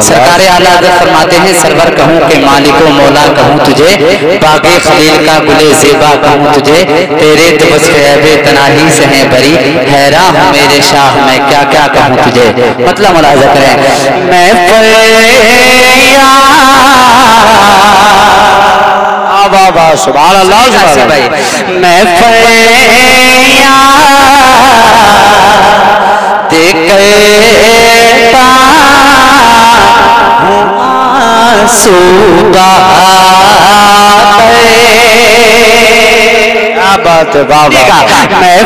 सरकार आला हज़रत फरमाते हैं सरवर कहूँ के मालिको मौला कहूँ तुझे, बागे खलील का गुले ज़ेबा कहूँ तुझे, तेरे तो बस ग़ैबे तनाही से हैं बरी, हैरान हूँ मेरे शाह मैं क्या क्या कहूँ तुझे। मतलब मुलाज़ा करें, मैं बाबा सुभान अल्लाह भाई, मैं क्या बात है बाबा, मैं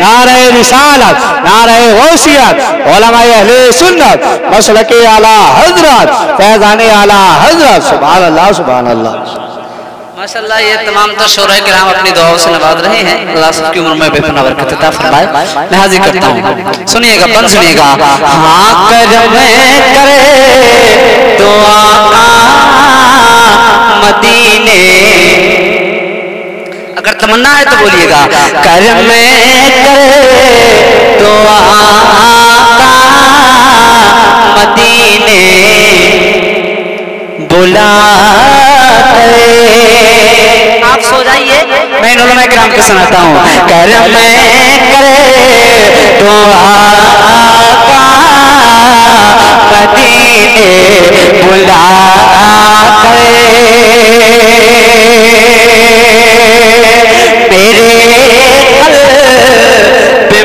नारे रिसालत, नारे गौसियत, उलमाए अहले सुन्नत, मसलके आला हजरत, फैज़ाने आला हजरत। सुभान अल्लाह सुभान अल्लाह माशाअल्लाह। ये तमाम तो शोरा किराम अपनी दुआओं से नवाज रहे हैं, अल्लाह सबकी उम्र में बेपनाह बरकत अता फरमाए। मैं हाजिर करता हूँ, सुनिएगा बन सुनिएगा। हाँ करम करे तो आका मदीने, अगर तमन्ना है तो बोलिएगा, करम करे तो आका मदीने बुला। आप सो जाइए, मैं इन उलमा किराम को सुनाता हूँ। करम करे तो आका मदीने बुला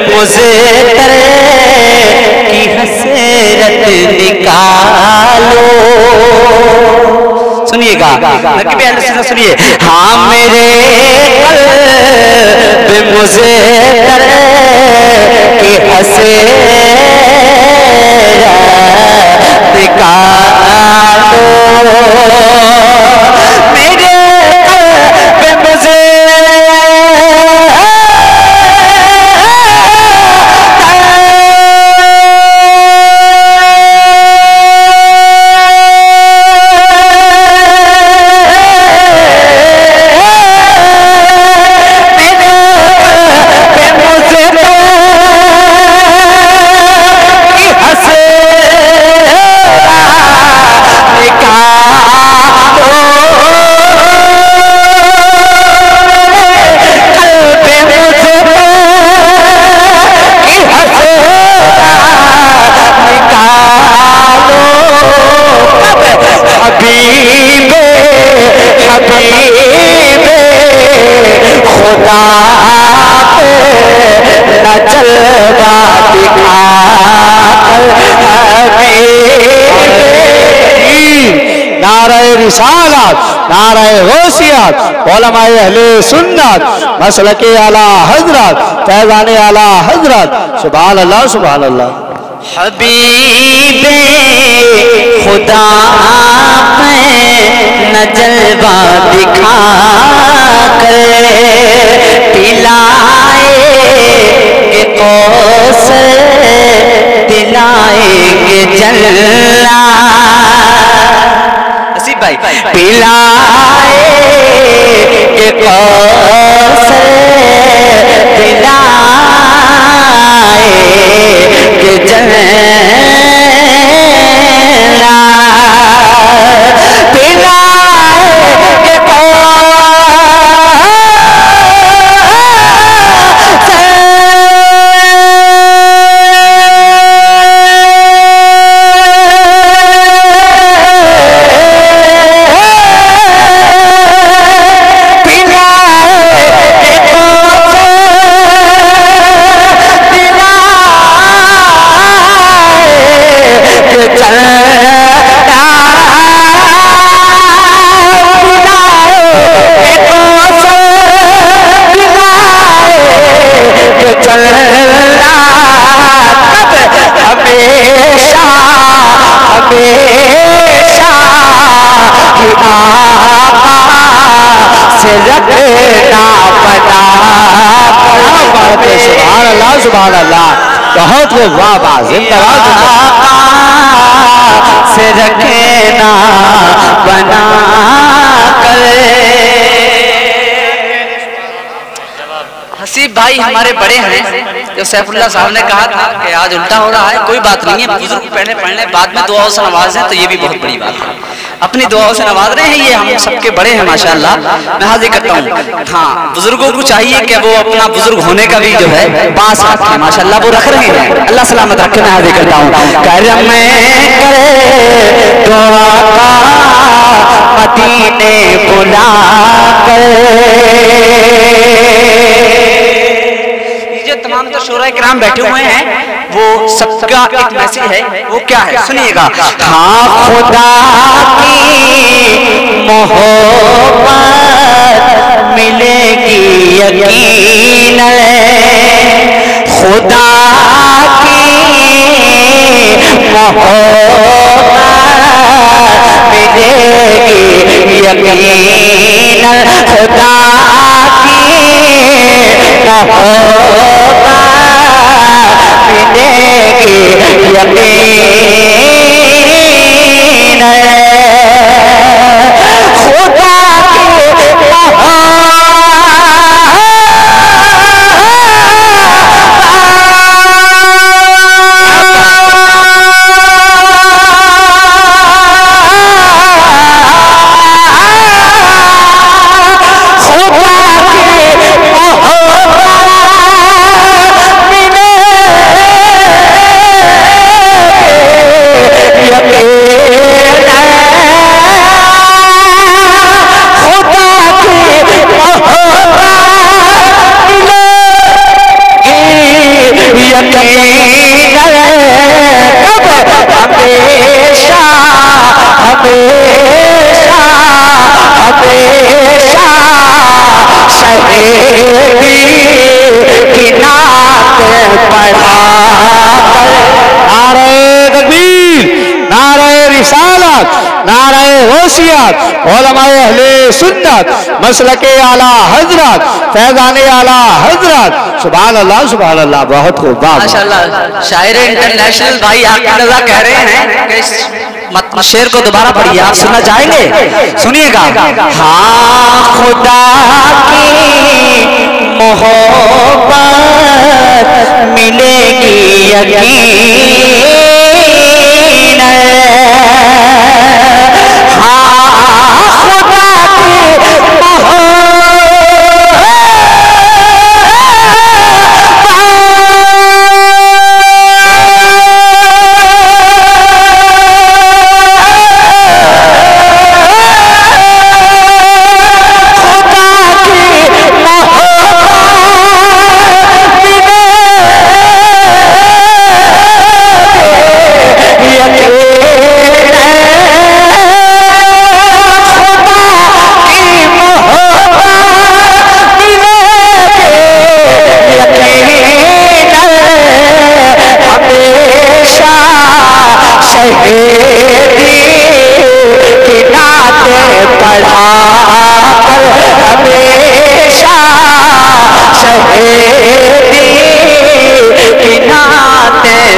मुझे करे की हसरत निकालो। सुनिएगा, सुनिए। हाँ मेरे कल्ब मुझे करे की हसरत निकालो। मेरे कल्ब मुझे रिसालत, नारे गौसियत, उलमाए अहले सुन्नत, मसलके आला हजरत, फैज़ाने आला हजरत। सुभान अल्लाह सुभान अल्लाह। हबीबे खुदा में न जलवा दिखा कर पिलाए के कौसर अल्लाह। हसीब भाई पिलाए के कौसर पिलाए के जन्नत पिलाए के सुभान अल्लाह, बहुत वो वाह वाह, जिंदाबाद से रखना बना कर। हसीब भाई हमारे बड़े हैं, जो सैफुल्लाह साहब ने कहा था कि आज उल्टा हो रहा है, कोई बात नहीं है, बुजुर्ग पहले पढ़ने बाद में दुआओं से नवाज हैं, तो ये भी बहुत बड़ी बात है। अपनी दुआओं से नवाज रहे हैं, ये हम सबके बड़े हैं माशाअल्लाह। मैं हाजिर करता हूँ। हाँ, बुजुर्गों को चाहिए कि वो अपना बुजुर्ग होने का भी जो है पास रखें, माशाअल्लाह वो रख रहे हैं, अल्लाह सलामत रखे। मैं हाजिर करता हूँ। करम करे दुआ का मदीने बुला कर। तमाम तो शोरा किराम बैठे हुए हैं, वो सबका एक मैसेज है, वो क्या है सुनिएगा। हाँ, खुदा की मोहब्बत मिलेगी यकीन, खुदा की मोहब्बत मिलेगी यकीन, खुदा की मिलेगी यकीन, खुदा उलमाए अहले सुन्नत मसलके आला हजरत फैज़ाने आला हजरत। सुभान अल्लाह सुभान अल्लाह, बहुत खूब माशाअल्लाह। शायर इंटरनेशनल भाई आपकी रजा कह रहे हैं कि इस शेर को दोबारा पढ़िए, आप सुनना चाहेंगे? सुनिएगा। हाँ, खुदा की मोहब्बत मिलेगी यकीन,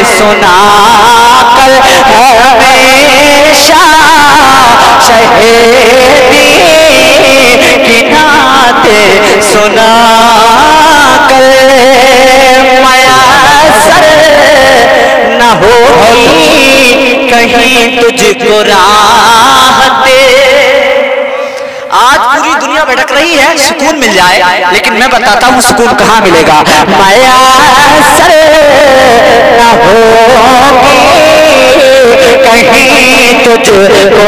सुना कर शहेदी की नाते सुना कर मयासर न होगी कहीं तुझको राहते। आज पूरी दुनिया भटक रही है सुकून मिल जाए, लेकिन मैं बताता हूँ सुकून कहाँ मिलेगा। मयासर न होगी कहीं तुझको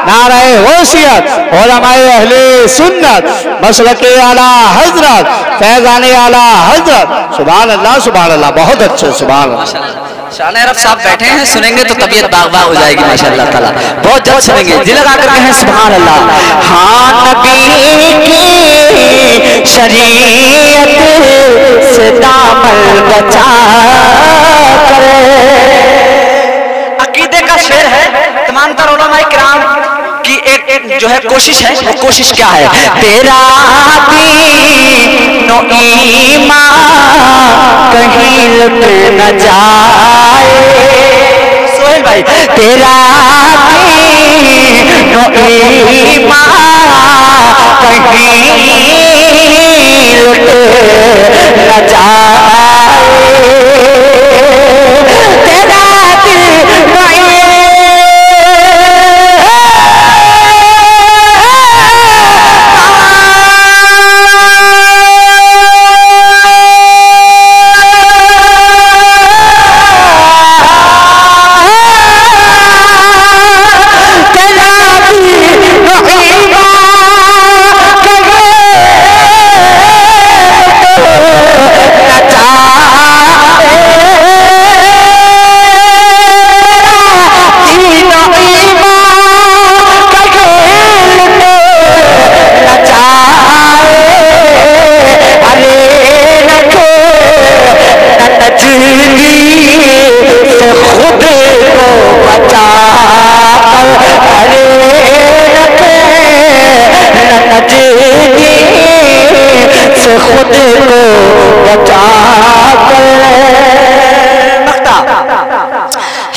नाराए होशियत उलमाए अहले सुन्नत मसलके आला हजरत फैज़ाने आला हजरत। सुभान अल्लाह सुभान अल्लाह, बहुत अच्छे सुभान अल्लाह। शान अरब साहब बैठे हैं, सुनेंगे तो तबीयत बाग-बाग हो जाएगी माशाअल्लाह ताला, बहुत जल्द सुनेंगे। दिल लगा कर कहें सुभान अल्लाह। हाँ नबी की शरीयत से दामन बचा कर। अकीदे का शेर है, तमाम तर उलमाए किराम की एक जो है कोशिश है, वो कोशिश क्या है? तेरा दीनो ईमान कहीं लुट न जाए। सोहेल भाई, तेरा दीनो ईमान कहीं लुट न जाए।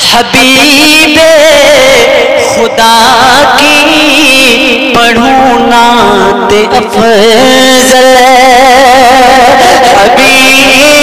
हबीबे खुदा की पढ़ूं नाते अफजल। हबीब